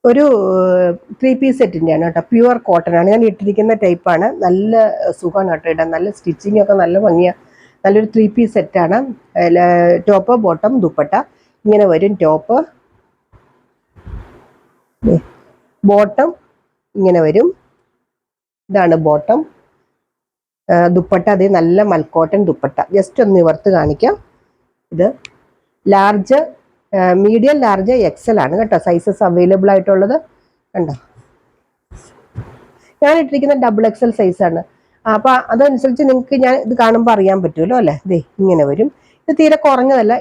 ഒരു 3 പീസ് സെറ്റിൻ്റെയാണ് കേട്ടോ. Pure cotton ആണ് ഞാൻ ഇട്ടിരിക്കുന്ന ടൈപ്പാണ്. നല്ല സുഖമാണ് കേട്ടോ ഇടാൻ. നല്ല സ്റ്റിച്ചിങ് ഒക്കെ നല്ല ഭംഗിയാണ്. നല്ലൊരു 3 പീസ് സെറ്റാണ്. ടോപ്പ് ബോട്ടം ദുപ്പട്ട ഇങ്ങനെ വരും. ടോപ്പ് ബോട്ടം ഇങ്ങനെ വരും. ഇതാണ് ബോട്ടം. ദുപ്പട്ട അതേ നല്ല മൽക്കോട്ടൺ ദുപ്പട്ട. ജസ്റ്റ് ഒന്ന് നിവർത്ത് കാണിക്കാം. ഇത് ലാർജ്, മീഡിയം, ലാർജ്, എക്സൽ ആണ് കേട്ടോ സൈസസ് അവൈലബിൾ ആയിട്ടുള്ളത്. കണ്ടോ, ഞാൻ ഇട്ടിരിക്കുന്ന XXL സൈസാണ്. അപ്പോൾ അതനുസരിച്ച് നിങ്ങൾക്ക് ഞാൻ ഇത് കാണുമ്പോൾ അറിയാൻ പറ്റുമല്ലോ അല്ലേ. ഇതേ ഇങ്ങനെ വരും. ഇത് തീരെ കുറഞ്ഞതല്ല,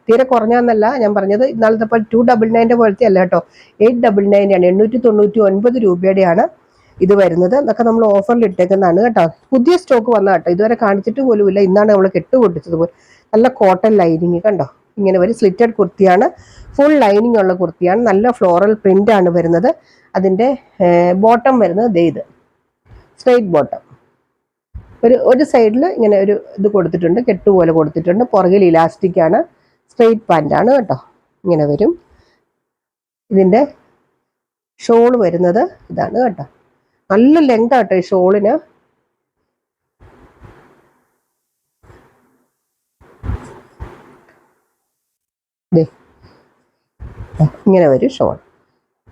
തീരെ കുറഞ്ഞതെന്നല്ല ഞാൻ പറഞ്ഞത്. ഇന്നാളത്തെ 299 പോലത്തെ അല്ല കേട്ടോ, 899 ആണ്. 899 രൂപയുടെയാണ് ഇത് വരുന്നത്. അതൊക്കെ നമ്മൾ ഓഫറിൽ ഇട്ടേക്കുന്നതാണ് കേട്ടോ. പുതിയ സ്റ്റോക്ക് വന്ന കേട്ടോ, ഇതുവരെ കാണിച്ചിട്ട് പോലുമില്ല. ഇന്നാണ് നമ്മൾ കെട്ടുപൊട്ടിച്ചത് പോലെ. നല്ല കോട്ടൺ ലൈനിങ് കണ്ടോ, ഇങ്ങനെ വരും. സ്ലിറ്റഡ് കുർത്തിയാണ്, ഫുൾ ലൈനിങ് ഉള്ള കുർത്തിയാണ്. നല്ല ഫ്ലോറൽ പ്രിന്റ് ആണ് വരുന്നത്. അതിൻ്റെ ബോട്ടം വരുന്നത് ദേ ഇത് സ്ട്രെയിറ്റ് ബോട്ടം. ഒരു സൈഡിൽ ഇങ്ങനെ ഒരു ഇത് കൊടുത്തിട്ടുണ്ട്, കെട്ടുപോലെ കൊടുത്തിട്ടുണ്ട്. പുറകിൽ ഇലാസ്റ്റിക് ആണ്. സ്ട്രെയിറ്റ് പാൻ്റാണ് കേട്ടോ, ഇങ്ങനെ വരും. ഇതിൻ്റെ ഷോൾ വരുന്നത് ഇതാണ് കേട്ടോ. നല്ല ലെങ്ത് ആട്ടോ ഈ ഷോളിന്. ഇങ്ങനെ വരും ഷോൾ.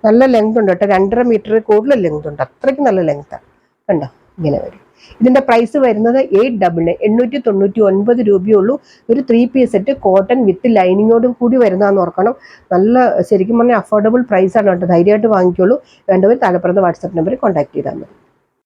നല്ല ലെങ്ത് ഉണ്ട് കേട്ടോ. 2.5 മീറ്റർ കൂടുതൽ ലെങ്ത് ഉണ്ട്. അത്രയ്ക്ക് നല്ല ലെങ്താണ് കണ്ടോ, ഇങ്ങനെ വരും. ഇതിന്റെ പ്രൈസ് വരുന്നത് 899 രൂപയേ ഉള്ളൂ. ഒരു 3 പീസ് സെറ്റ് കോട്ടൺ വിത്ത് ലൈനിങ്ങോടും കൂടി വരുന്നതെന്ന് ഓർക്കണം. നല്ല ശരിക്കും പറഞ്ഞാൽ അഫോർഡബിൾ പ്രൈസാണ് കേട്ടോ. ധൈര്യമായിട്ട് വാങ്ങിക്കോളൂ. വേണ്ടവർ താഴെപ്പുറത്ത് വാട്സാപ്പ് നമ്പറിൽ കോൺടാക്ട് ചെയ്താൽ മതി.